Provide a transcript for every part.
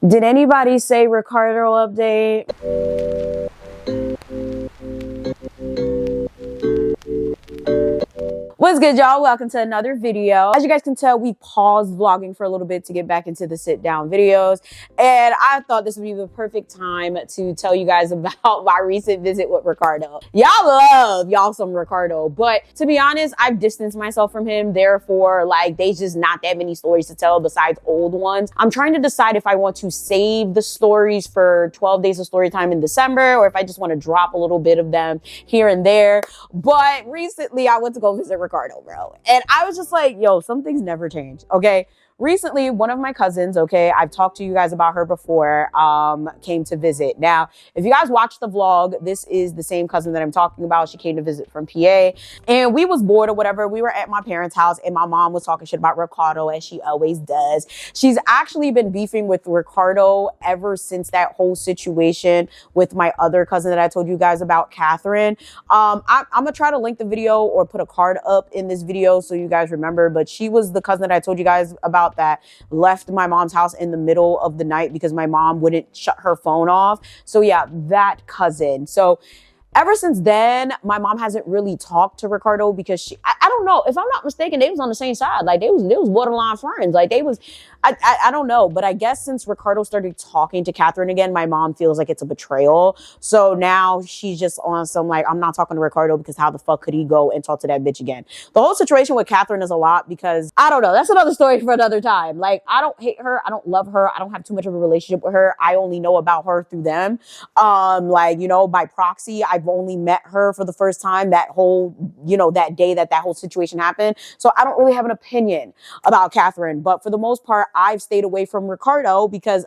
Did anybody say Ricardo update? What's good, y'all? Welcome to another video. As you guys can tell, we paused vlogging for a little bit to get back into the sit down videos. And I thought this would be the perfect time to tell you guys about my recent visit with Ricardo. Y'all love y'all some Ricardo, but to be honest, I've distanced myself from him. Therefore, like, there's just not that many stories to tell besides old ones. I'm trying to decide if I want to save the stories for 12 days of story time in December, or if I just want to drop a little bit of them here and there. But recently I went to go visit Ricardo, bro. And I was just like, yo, some things never change, okay? Recently, one of my cousins, okay, I've talked to you guys about her before, came to visit. Now, if you guys watched the vlog, this is the same cousin that I'm talking about. She came to visit from PA, and we was bored or whatever. We were at my parents' house, and my mom was talking shit about Ricardo, as she always does. She's actually been beefing with Ricardo ever since that whole situation with my other cousin that I told you guys about, Catherine. I'm gonna try to link the video or put a card up in this video so you guys remember, but she was the cousin that I told you guys about that left my mom's house in the middle of the night because my mom wouldn't shut her phone off. So yeah, that cousin. So ever since then, my mom hasn't really talked to Ricardo because I don't know, if I'm not mistaken, they was on the same side. Like they was borderline friends. Like they was, I don't know, but I guess since Ricardo started talking to Catherine again, my mom feels like it's a betrayal. So now she's just on some like, I'm not talking to Ricardo because how the fuck could he go and talk to that bitch again? The whole situation with Catherine is a lot because I don't know. That's another story for another time. Like I don't hate her. I don't love her. I don't have too much of a relationship with her. I only know about her through them. Like, you know, by proxy, I've only met her for the first time that whole, you know, that day that whole situation happened. So I don't really have an opinion about Catherine, but for the most part, I've stayed away from Ricardo because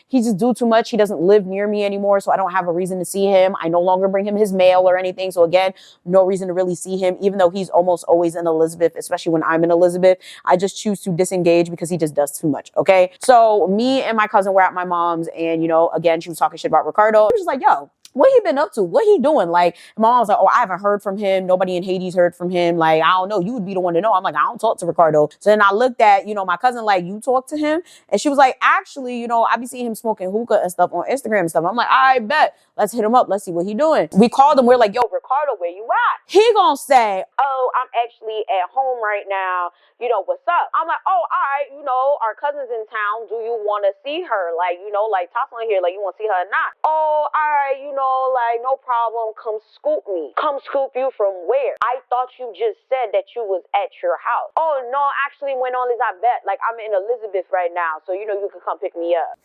he just do too much. He doesn't live near me anymore. So I don't have a reason to see him. I no longer bring him his mail or anything. So again, no reason to really see him, even though he's almost always in Elizabeth, especially when I'm in Elizabeth. I just choose to disengage because he just does too much. Okay. So me and my cousin were at my mom's and, you know, again, she was talking shit about Ricardo. I was just like, yo, what he been up to? What he doing? Like, my mom was like, oh, I haven't heard from him. Nobody in Hades heard from him. Like, I don't know. You would be the one to know. I'm like, I don't talk to Ricardo. So then I looked at, you know, my cousin, like, you talk to him? And she was like, actually, you know, I be seeing him smoking hookah and stuff on Instagram and stuff. I'm like, I bet. Let's hit him up. Let's see what he doing. We called him. We're like, yo, Ricardo, where you at? He gonna say, oh, I'm actually at home right now. You know, what's up? I'm like, oh, all right, you know, our cousin's in town. Do you want to see her? Like, you know, like, Tasha here, like, you want to see her or not? Oh, all right, you know, like, no problem. Come scoop me. Come scoop you from where? I thought you just said that you was at your house. Oh, no, actually, when all is I bet. Like, I'm in Elizabeth right now, so, you know, you can come pick me up.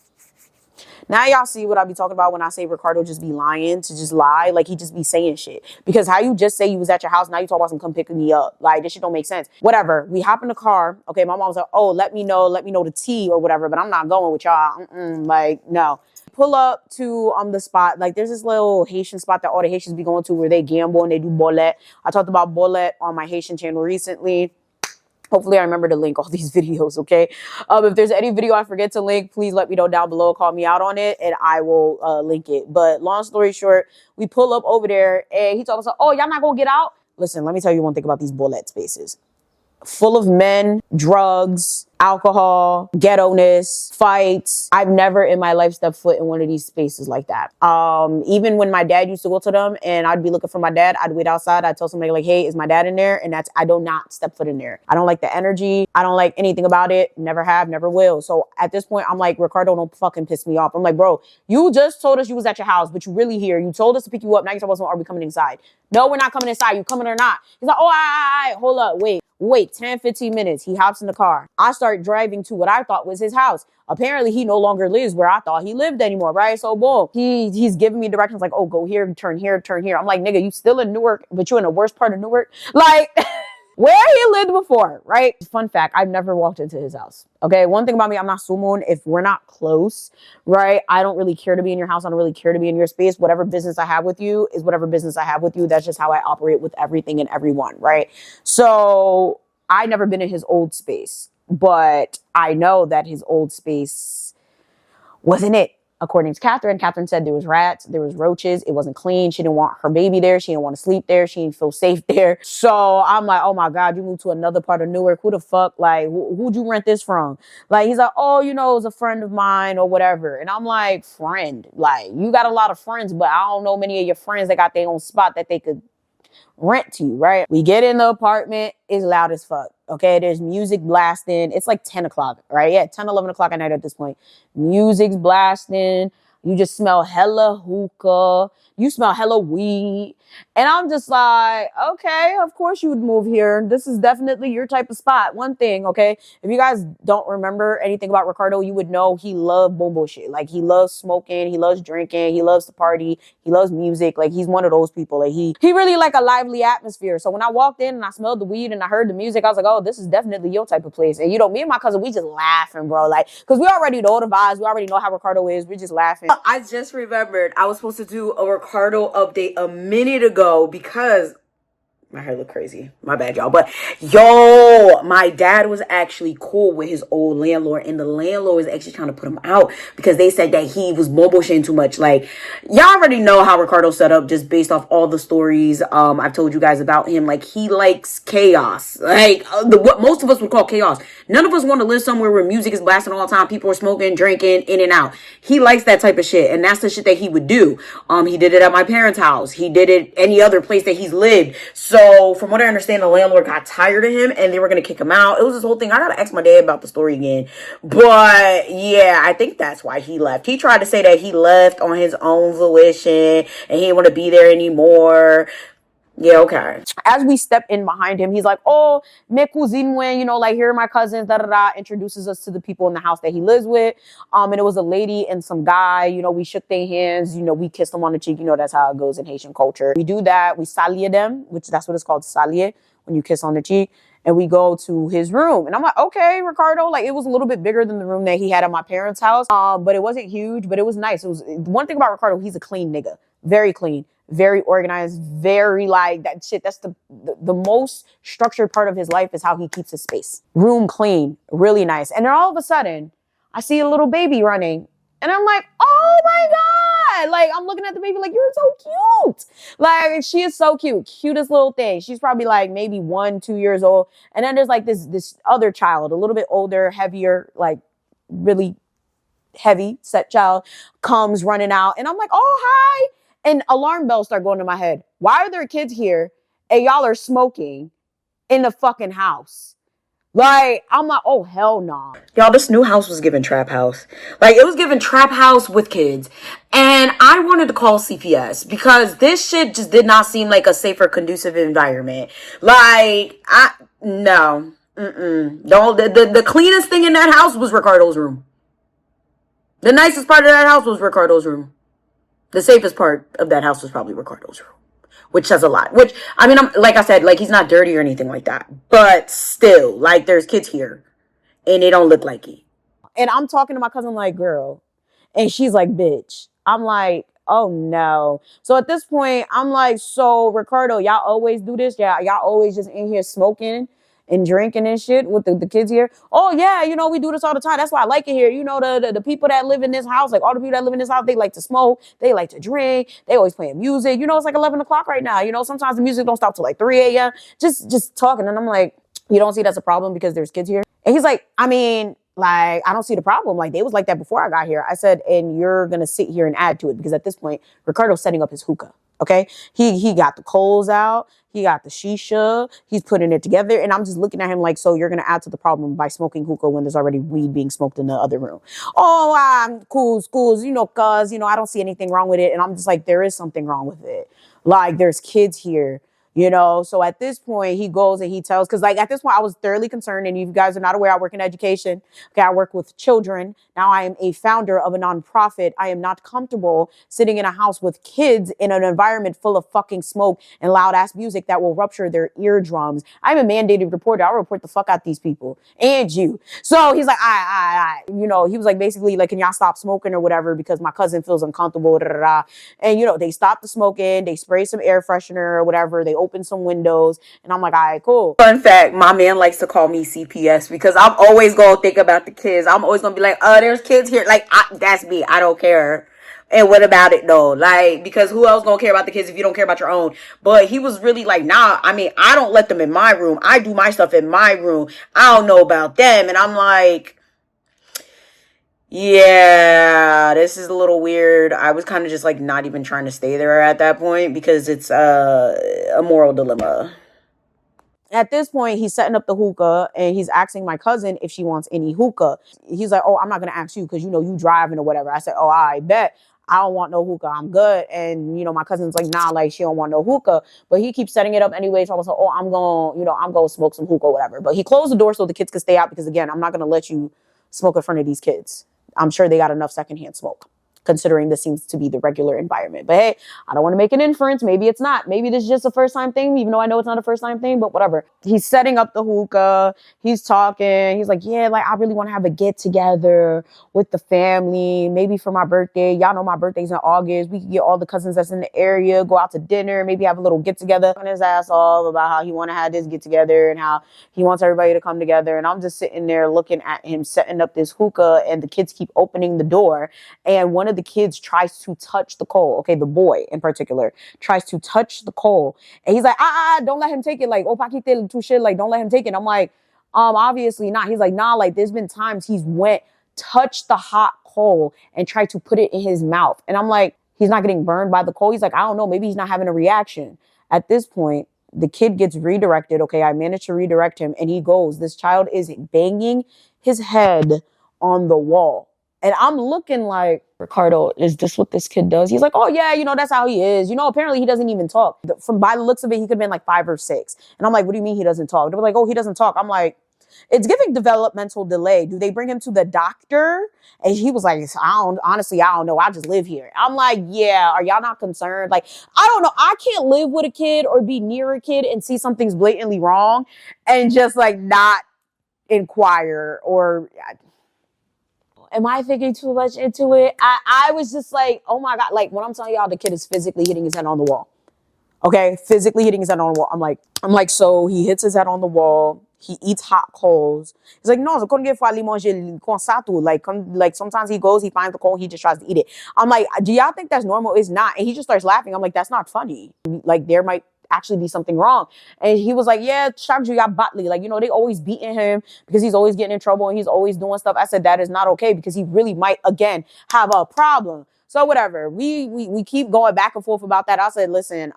Now y'all see what I be talking about when I say Ricardo just be lying to just lie. Like he just be saying shit. Because how you just say you was at your house, now you talk about some come pick me up. Like this shit don't make sense. Whatever. We hop in the car. Okay, my mom was like, oh, let me know the tea or whatever. But I'm not going with y'all. Like, no. Pull up to the spot. Like there's this little Haitian spot that all the Haitians be going to where they gamble and they do bolette. I talked about bolette on my Haitian channel recently. Hopefully I remember to link all these videos, okay? If there's any video I forget to link, please let me know down below. Call me out on it, and I will link it. But long story short, we pull up over there, and he told us, oh, y'all not gonna get out? Listen, let me tell you one thing about these bullet spaces. Full of men, drugs, alcohol, ghetto-ness, fights. I've never in my life stepped foot in one of these spaces like that. Even when my dad used to go to them and I'd be looking for my dad, I'd wait outside. I'd tell somebody like, hey, is my dad in there? And I do not step foot in there. I don't like the energy. I don't like anything about it. Never have, never will. So at this point, I'm like, Ricardo, don't fucking piss me off. I'm like, bro, you just told us you was at your house, but you really here. You told us to pick you up. Now you're talking about, are we coming inside? No, we're not coming inside. You coming or not? He's like, oh, all right, hold up, wait, 10, 15 minutes. He hops in the car. I start driving to what I thought was his house. Apparently, he no longer lives where I thought he lived anymore, right? So, boom, he's giving me directions like, oh, go here, turn here, turn here. I'm like, nigga, you still in Newark, but you in the worst part of Newark? Like, where he lived before, right? Fun fact, I've never walked into his house. Okay, one thing about me, I'm not sumoon. If we're not close, right, I don't really care to be in your house. I don't really care to be in your space. Whatever business I have with you is whatever business I have with you. That's just how I operate with everything and everyone, right? So I never been in his old space, but I know that his old space wasn't it. According to Catherine, Catherine said there was rats, there was roaches, it wasn't clean. She didn't want her baby there. She didn't want to sleep there. She didn't feel safe there. So I'm like, oh my God, you moved to another part of Newark. Who the fuck? Like, who'd you rent this from? Like, he's like, oh, you know, it was a friend of mine or whatever. And I'm like, friend? Like, you got a lot of friends, but I don't know many of your friends that got their own spot that they could rent to you, right? We get in the apartment, it's loud as fuck. Okay, there's music blasting. It's like 10 o'clock, right? Yeah, 10, 11 o'clock at night at this point. Music's blasting. You just smell hella hookah. You smell hella weed. And I'm just like, okay, of course you would move here. This is definitely your type of spot. One thing, okay? If you guys don't remember anything about Ricardo, you would know he loved boom shit. Like, he loves smoking. He loves drinking. He loves to party. He loves music. Like, he's one of those people. Like, he really like a lively atmosphere. So when I walked in and I smelled the weed and I heard the music, I was like, oh, this is definitely your type of place. And, you know, me and my cousin, we just laughing, bro. Like, because we already know the vibes. We already know how Ricardo is. We're just laughing. I just remembered I was supposed to do a Ricardo update a minute ago because my hair look crazy. My bad, y'all. But yo, my dad was actually cool with his old landlord, and the landlord was actually trying to put him out because they said that he was bullshitting too much. Like, y'all already know how Ricardo set up just based off all the stories I've told you guys about him. Like, he likes chaos. Like, what most of us would call chaos. None of us want to live somewhere where music is blasting all the time. People are smoking, drinking, in and out. He likes that type of shit, and that's the shit that he would do. He did it at my parents' house. He did it any other place that he's lived. So from what I understand, the landlord got tired of him and they were going to kick him out. It was this whole thing. I got to ask my dad about the story again. But yeah, I think that's why he left. He tried to say that he left on his own volition and he didn't want to be there anymore. Yeah, okay. As we step in behind him, he's like, oh, me cousine, you know, like, here are my cousins, introduces us to the people in the house that he lives with. And it was a lady and some guy, you know, we shook their hands, you know, we kissed them on the cheek. You know, that's how it goes in Haitian culture. We do that. We salye them, which that's what it's called, salye, when you kiss on the cheek. And we go to his room. And I'm like, okay, Ricardo. Like, it was a little bit bigger than the room that he had at my parents' house. But it wasn't huge, but it was nice. It was one thing about Ricardo, he's a clean nigga. Very clean. Very organized, very like that shit. That's the most structured part of his life is how he keeps his space. Room clean, really nice. And then all of a sudden, I see a little baby running. And I'm like, oh my God. Like, I'm looking at the baby like, you're so cute. Like, she is so cute. Cutest little thing. She's probably like maybe 1, 2 years old. And then there's like this other child, a little bit older, heavier, like really heavy set child comes running out. And I'm like, oh, hi. And alarm bells start going to my head. Why are there kids here and y'all are smoking in the fucking house? Like, I'm like, oh, hell no. Y'all, this new house was given trap house. Like, it was given trap house with kids. And I wanted to call CPS because this shit just did not seem like a safer, conducive environment. Like, no. The cleanest thing in that house was Ricardo's room. The nicest part of that house was Ricardo's room. The safest part of that house was probably Ricardo's room, which says a lot. Which, I mean, like I said, like, he's not dirty or anything like that. But still, like, there's kids here, and they don't look like it. And I'm talking to my cousin like, girl, and she's like, bitch. I'm like, oh, no. So at this point, I'm like, so, Ricardo, y'all always do this? Yeah, y'all always just in here smoking and drinking and shit with the kids here? Oh, yeah, you know, we do this all the time. That's why I like it here. You know, the people that live in this house, like all the people that live in this house, they like to smoke. They like to drink. They always playing music. You know, it's like 11 o'clock right now. You know, sometimes the music don't stop till like 3 a.m. Just talking. And I'm like, you don't see that's a problem because there's kids here? And he's like, I mean, like, I don't see the problem. Like, they was like that before I got here. I said, and you're going to sit here and add to it because at this point, Ricardo's setting up his hookah. Okay. He got the coals out. He got the shisha. He's putting it together. And I'm just looking at him like, so you're going to add to the problem by smoking hookah when there's already weed being smoked in the other room. Oh, cool, you know, cuz, you know, I don't see anything wrong with it. And I'm just like, there is something wrong with it. Like, there's kids here. You know, so at this point, he goes and he tells, because like at this point, I was thoroughly concerned. And if you guys are not aware, I work in education. Okay, I work with children. Now I am a founder of a nonprofit. I am not comfortable sitting in a house with kids in an environment full of fucking smoke and loud ass music that will rupture their eardrums. I'm a mandated reporter. I'll report the fuck out these people and you. So he's like, you know, he was like, basically like, can y'all stop smoking or whatever? Because my cousin feels uncomfortable. And, you know, they stopped the smoking. They spray some air freshener or whatever. They opened some windows, and I'm like, all right, cool. Fun fact, my man likes to call me CPS because I'm always going to think about the kids. I'm always going to be like, there's kids here. Like, that's me. I don't care. And what about it though? Like, because who else gonna care about the kids if you don't care about your own? But he was really like, nah, I mean, I don't let them in my room. I do my stuff in my room. I don't know about them. And I'm like, yeah, this is a little weird. I was kind of just like not even trying to stay there at that point because it's a moral dilemma. At this point, he's setting up the hookah and he's asking my cousin if she wants any hookah. He's like, oh, I'm not going to ask you because, you know, you driving or whatever. I said, oh, I bet. I don't want no hookah. I'm good. And, you know, my cousin's like, nah, like she don't want no hookah. But he keeps setting it up anyway. So I was like, oh, I'm going to smoke some hookah or whatever. But he closed the door so the kids could stay out because, again, I'm not going to let you smoke in front of these kids. I'm sure they got enough secondhand smoke, considering this seems to be the regular environment. But hey, I don't want to make an inference. Maybe it's not. Maybe this is just a first time thing, even though I know it's not a first time thing, but whatever. He's setting up the hookah. He's talking. He's like, yeah, like I really want to have a get together with the family, maybe for my birthday. Y'all know my birthday's in August. We can get all the cousins that's in the area, go out to dinner, maybe have a little get together. On his ass off about how he want to have this get together and how he wants everybody to come together. And I'm just sitting there looking at him setting up this hookah, and the kids keep opening the door. And one of the kids tries to touch the coal. Okay, the boy in particular tries to touch the coal. And he's like, don't let him take it. Like, oh, paquite touche, like, don't let him take it. I'm like, obviously not. He's like, nah, like, there's been times he's touched the hot coal and tried to put it in his mouth. And I'm like, he's not getting burned by the coal. He's like, I don't know, maybe he's not having a reaction. At this point, the kid gets redirected. Okay, I managed to redirect him, and he goes. This child is banging his head on the wall. And I'm looking like, Ricardo, is this what this kid does? He's like, oh yeah, you know, that's how he is. You know, apparently he doesn't even talk. From by the looks of it, he could have been like 5 or 6. And I'm like, what do you mean he doesn't talk? They were like, oh, he doesn't talk. I'm like, it's giving developmental delay. Do they bring him to the doctor? And he was like, honestly, I don't know. I just live here. I'm like, yeah, are y'all not concerned? Like, I don't know. I can't live with a kid or be near a kid and see something's blatantly wrong and just like not inquire or... Am I thinking too much into it? I was just like, oh my God. Like when I'm telling y'all the kid is physically hitting his head on the wall. Okay, physically hitting his head on the wall. I'm like, so he hits his head on the wall. He eats hot coals. He's like, no, like sometimes he goes, he finds the coal, he just tries to eat it. I'm like, do y'all think that's normal? It's not. And he just starts laughing. I'm like, that's not funny. Like there might actually be something wrong. And he was like, yeah, Shagju got Batley. Like, you know, they always beating him because he's always getting in trouble and he's always doing stuff. I said, that is not okay because he really might, again, have a problem. So whatever, we keep going back and forth about that. I said, listen,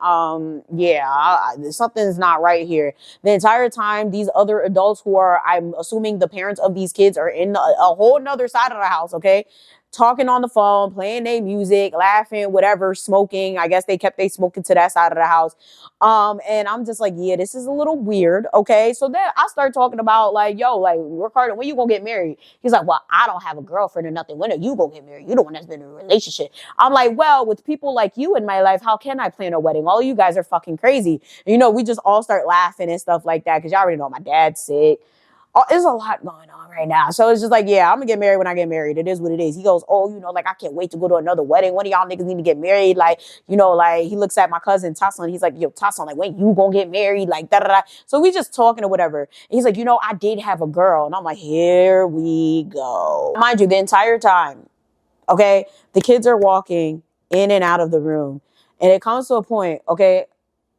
something's not right here. The entire time, these other adults who are, I'm assuming the parents of these kids are in a whole nother side of the house, okay? Talking on the phone, playing their music, laughing, whatever, smoking. I guess they kept smoking to that side of the house. And I'm just like, yeah, this is a little weird. Okay. So then I start talking about like, yo, like, Ricardo, when you gonna get married? He's like, well, I don't have a girlfriend or nothing. When are you gonna get married? You're the one that's been in a relationship. I'm like, well, with people like you in my life, how can I plan a wedding? All of you guys are fucking crazy. And, you know, we just all start laughing and stuff like that. Cause y'all already know my dad's sick. There's a lot going on right now. So it's just like, yeah, I'm gonna get married when I get married. It is what it is. He goes, oh, you know, like, I can't wait to go to another wedding. One of y'all niggas need to get married. Like, you know, like, he looks at my cousin, Tasson. He's like, yo, Tasson, like, when you gonna get married? Like, da-da-da. So we just talking or whatever. And he's like, you know, I did have a girl. And I'm like, here we go. Mind you, the entire time, okay, the kids are walking in and out of the room. And it comes to a point, okay,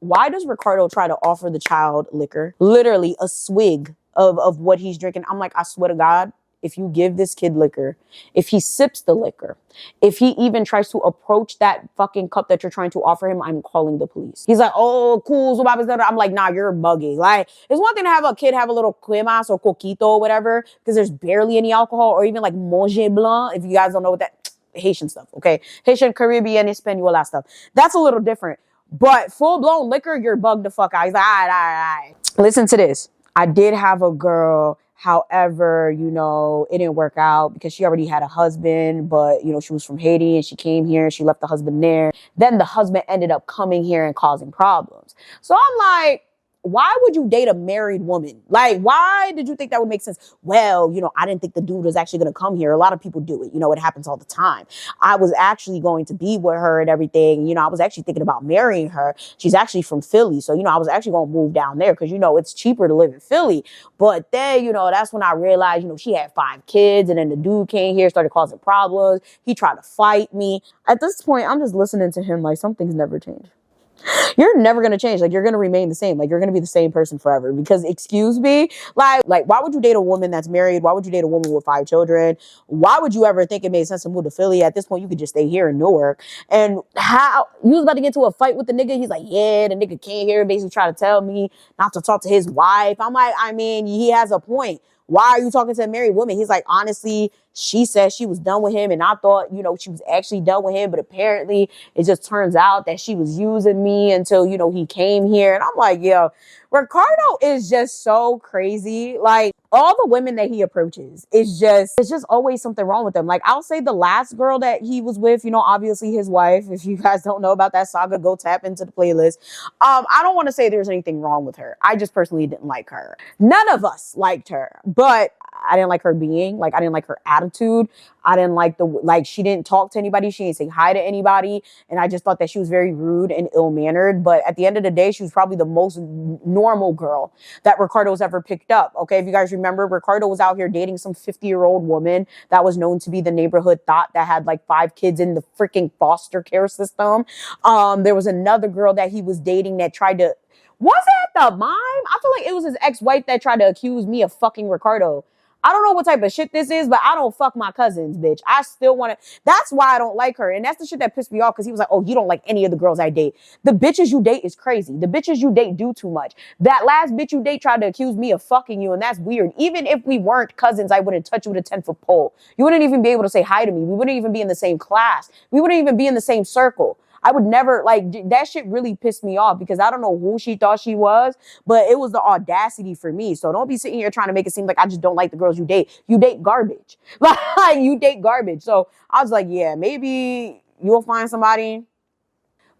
why does Ricardo try to offer the child liquor? Literally a swig of what he's drinking. I'm like, I swear to God, if you give this kid liquor, if he sips the liquor, if he even tries to approach that fucking cup that you're trying to offer him, I'm calling the police. He's like, oh, cool. So I'm like, nah, you're bugging. Like, it's one thing to have a kid have a little cremas or coquito or whatever, because there's barely any alcohol, or even like manger blanc, if you guys don't know what that, Haitian stuff, okay? Haitian, Caribbean, Hispaniola stuff. That's a little different. But full-blown liquor, you're bugged the fuck out. He's like, all right. Listen to this. I did have a girl. However, you know, it didn't work out because she already had a husband, but, you know, she was from Haiti and she came here and she left the husband there. Then the husband ended up coming here and causing problems. So I'm like, why would you date a married woman? Like, why did you think that would make sense? Well, you know, I didn't think the dude was actually going to come here. A lot of people do it. You know, it happens all the time. I was actually going to be with her and everything. You know, I was actually thinking about marrying her. She's actually from Philly. So, you know, I was actually going to move down there because, you know, it's cheaper to live in Philly. But then, you know, that's when I realized, you know, she had 5 kids and then the dude came here, started causing problems. He tried to fight me. At this point, I'm just listening to him like something's never changed. You're never going to change. Like, you're going to remain the same. Like, you're going to be the same person forever. Because, excuse me, like, why would you date a woman that's married? Why would you date a woman with 5 children? Why would you ever think it made sense to move to Philly? At this point, you could just stay here in Newark. And how you was about to get into a fight with the nigga? He's like, yeah, the nigga came here, basically trying to tell me not to talk to his wife. I'm like, I mean, he has a point. Why are you talking to a married woman? He's like, honestly, she said she was done with him. And I thought, you know, she was actually done with him. But apparently it just turns out that she was using me until, you know, he came here. And I'm like, yo, Ricardo is just so crazy. Like, all the women that he approaches it's just always something wrong with them. Like, I'll say the last girl that he was with, you know, obviously his wife. If you guys don't know about that saga, go tap into the playlist. I don't want to say there's anything wrong with her. I just personally didn't like her. None of us liked her, but I didn't like her being. Like, I didn't like her attitude. I didn't like she didn't talk to anybody. She didn't say hi to anybody. And I just thought that she was very rude and ill-mannered. But at the end of the day, she was probably the most normal girl that Ricardo's ever picked up. Okay, if you guys remember, Ricardo was out here dating some 50-year-old woman that was known to be the neighborhood thought that had like 5 kids in the freaking foster care system. There was another girl that he was dating that tried to... Was it the mime? I feel like it was his ex-wife that tried to accuse me of fucking Ricardo. I don't know what type of shit this is, but I don't fuck my cousins, bitch. I still want to. That's why I don't like her. And that's the shit that pissed me off, because he was like, oh, you don't like any of the girls I date. The bitches you date is crazy. The bitches you date do too much. That last bitch you date tried to accuse me of fucking you, and that's weird. Even if we weren't cousins, I wouldn't touch you with a 10-foot pole. You wouldn't even be able to say hi to me. We wouldn't even be in the same class. We wouldn't even be in the same circle. I would never, like, that shit really pissed me off, because I don't know who she thought she was, but it was the audacity for me. So don't be sitting here trying to make it seem like I just don't like the girls you date. You date garbage. Like, you date garbage. So I was like, yeah, maybe you'll find somebody,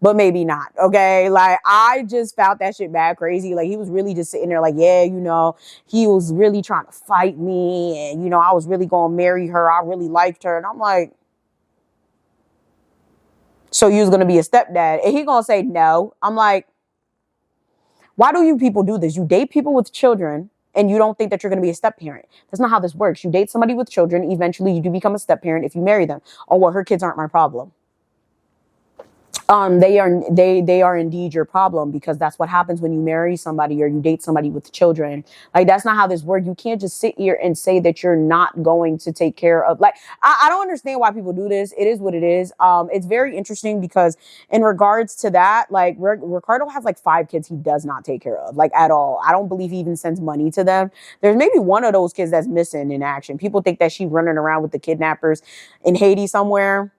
but maybe not. Okay. Like, I just found that shit bad crazy. Like, he was really just sitting there like, yeah, you know, he was really trying to fight me. And, you know, I was really going to marry her. I really liked her. And I'm like, so you was going to be a stepdad? And he going to say no. I'm like, why do you people do this? You date people with children and you don't think that you're going to be a step parent. That's not how this works. You date somebody with children. Eventually you do become a step parent if you marry them. Oh, well, her kids aren't my problem. They are indeed your problem, because that's what happens when you marry somebody or you date somebody with children. Like, that's not how this works. You can't just sit here and say that you're not going to take care of, like, I don't understand why people do this. It is what it is. It's very interesting, because in regards to that, like, Ricardo has like 5 kids he does not take care of, like, at all. I don't believe he even sends money to them. There's maybe one of those kids that's missing in action. People think that she's running around with the kidnappers in Haiti somewhere.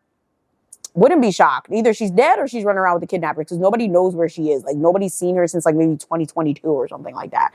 Wouldn't be shocked. Either she's dead or she's running around with the kidnapper, because nobody knows where she is. Like, nobody's seen her since like maybe 2022 or something like that.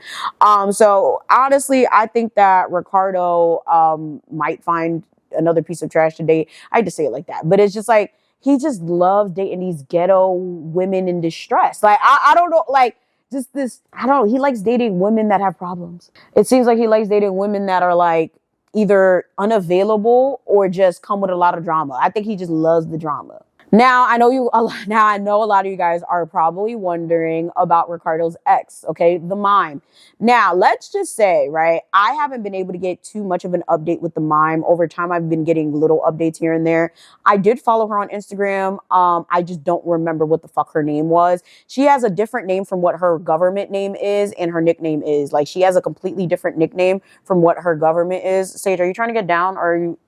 So honestly, I think that Ricardo might find another piece of trash to date. I hate to say it like that, but it's just like, he just loves dating these ghetto women in distress. Like, I don't know, like, just this, I don't know. He likes dating women that have problems. It seems like he likes dating women that are like either unavailable or just come with a lot of drama. I think he just loves the drama. Now I know a lot of you guys are probably wondering about Ricardo's ex, okay, the mime. Now, let's just say, right, I haven't been able to get too much of an update with the mime. Over time, I've been getting little updates here and there. I did follow her on Instagram. I just don't remember what the fuck her name was. She has a different name from what her government name is and her nickname is. Like, she has a completely different nickname from what her government is. Sage, are you trying to get down, or are you...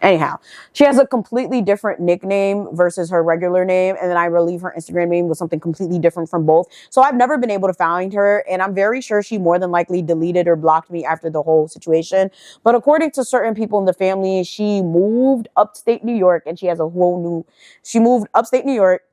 Anyhow, she has a completely different nickname versus her regular name. And then I believe her Instagram name was something completely different from both. So I've never been able to find her. And I'm very sure she more than likely deleted or blocked me after the whole situation. But according to certain people in the family, she moved upstate New York and she has a whole new... She moved upstate New York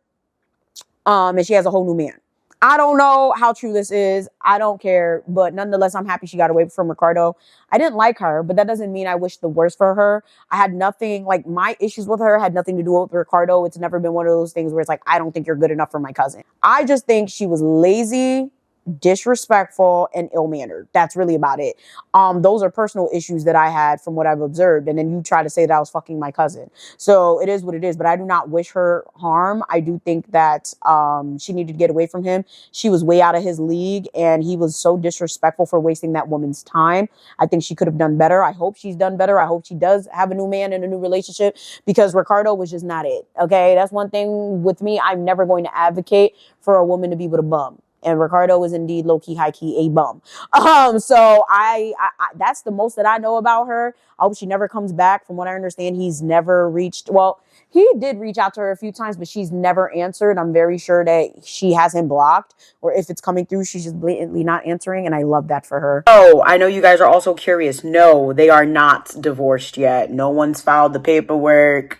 and she has a whole new man. I don't know how true this is. I don't care. But nonetheless, I'm happy she got away from Ricardo. I didn't like her, but that doesn't mean I wish the worst for her. I had nothing, like my issues with her had nothing to do with Ricardo. It's never been one of those things where it's like, I don't think you're good enough for my cousin. I just think she was lazy, disrespectful, and ill-mannered. That's really about it. Those are personal issues that I had from what I've observed. And then you try to say that I was fucking my cousin. So it is what it is, but I do not wish her harm. I do think that she needed to get away from him. She was way out of his league, and he was so disrespectful for wasting that woman's time. I think she could have done better. I hope she's done better. I hope she does have a new man and a new relationship, because Ricardo was just not it. Okay, that's one thing with me. I'm never going to advocate for a woman to be with a bum. And Ricardo is indeed low-key, high-key a bum. So I that's the most that I know about her. I hope she never comes back. From what I understand, he's never reached, well, he did reach out to her a few times, but she's never answered. I'm very sure that she has him blocked, or if it's coming through, she's just blatantly not answering, and I love that for her. Oh, I know you guys are also curious. No, they are not divorced yet. No one's filed the paperwork.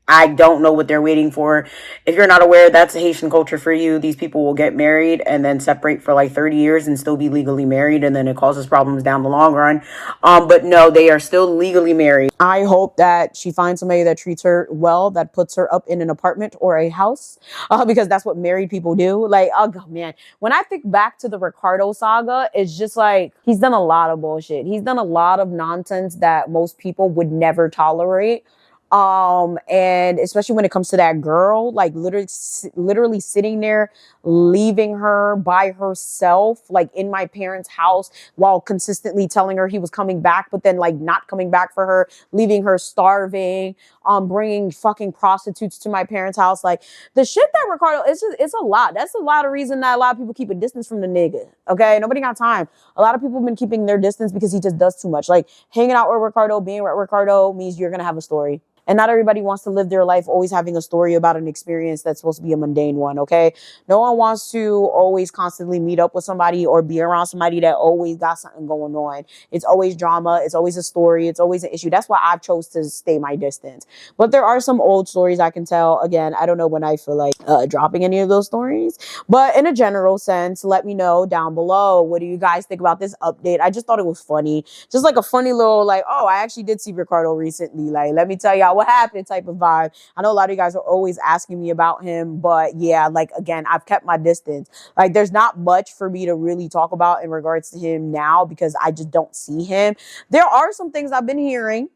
I don't know what they're waiting for. If you're not aware, that's Haitian culture for you. These people will get married and then separate for like 30 years and still be legally married. And then it causes problems down the long run. But no, they are still legally married. I hope that she finds somebody that treats her well, that puts her up in an apartment or a house, because that's what married people do. Like, oh man, when I think back to the Ricardo saga, it's just like, he's done a lot of bullshit. He's done a lot of nonsense that most people would never tolerate. And especially when it comes to that girl, like literally sitting there, leaving her by herself, like in my parents' house, while consistently telling her he was coming back, but then like not coming back for her, leaving her starving, bringing fucking prostitutes to my parents' house. Like the shit that Ricardo, it's a lot. That's a lot of reason that a lot of people keep a distance from the nigga. Okay. Nobody got time. A lot of people have been keeping their distance because he just does too much. Like hanging out with Ricardo, being with Ricardo means you're going to have a story. And not everybody wants to live their life always having a story about an experience that's supposed to be a mundane one, okay? No one wants to always constantly meet up with somebody or be around somebody that always got something going on. It's always drama. It's always a story. It's always an issue. That's why I've chose to stay my distance. But there are some old stories I can tell. Again, I don't know when I feel like dropping any of those stories. But in a general sense, let me know down below. What do you guys think about this update? I just thought it was funny. Just like a funny little like, oh, I actually did see Ricardo recently. Like, let me tell y'all what happened type of vibe. I know a lot of you guys are always asking me about him, but yeah, like again, I've kept my distance. Like there's not much for me to really talk about in regards to him now because I just don't see him. There are some things I've been hearing.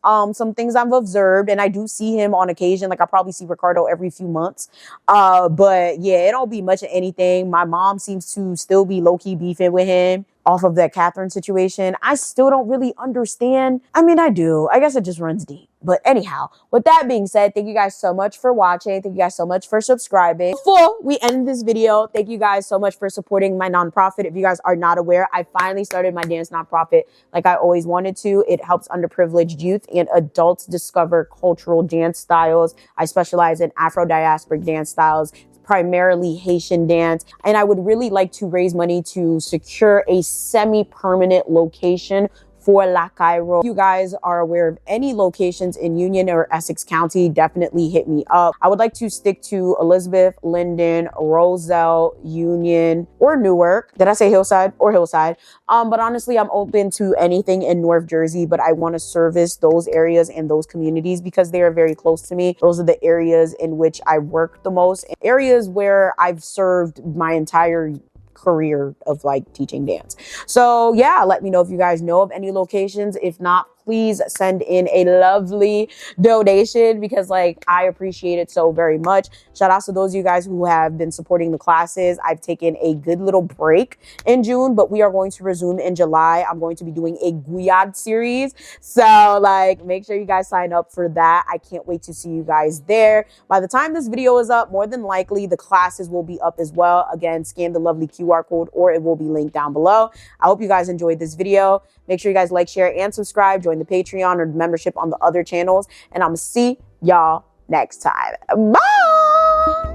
Some things I've observed, and I do see him on occasion. Like I probably see Ricardo every few months. But yeah, it don't be much of anything. My mom seems to still be low-key beefing with him off of that Catherine situation. I still don't really understand. I mean, I do. I guess it just runs deep. But anyhow, with that being said, thank you guys so much for watching. Thank you guys so much for subscribing. Before we end this video, thank you guys so much for supporting my nonprofit. If you guys are not aware, I finally started my dance nonprofit like I always wanted to. It helps underprivileged youth and adults discover cultural dance styles. I specialize in Afro-diasporic dance styles, primarily Haitian dance. And I would really like to raise money to secure a semi-permanent location for LakayRo. If you guys are aware of any locations in Union or Essex County, definitely hit me up. I would like to stick to Elizabeth, Linden, Roselle, Union, or Newark. Did I say Hillside? Or Hillside. But honestly, I'm open to anything in North Jersey, but I want to service those areas and those communities because they are very close to me. Those are the areas in which I work the most, areas where I've served my entire career of like teaching dance. So yeah, let me know if you guys know of any locations. If not, please send in a lovely donation because like I appreciate it so very much. Shout out to those of you guys who have been supporting the classes. I've taken a good little break in June, but we are going to resume in July. I'm going to be doing a Guyad series. So like make sure you guys sign up for that. I can't wait to see you guys there. By the time this video is up, more than likely the classes will be up as well. Again, scan the lovely QR code or it will be linked down below. I hope you guys enjoyed this video. Make sure you guys like, share, and subscribe. Join the Patreon or the membership on the other channels. And I'm going to see y'all next time. Bye!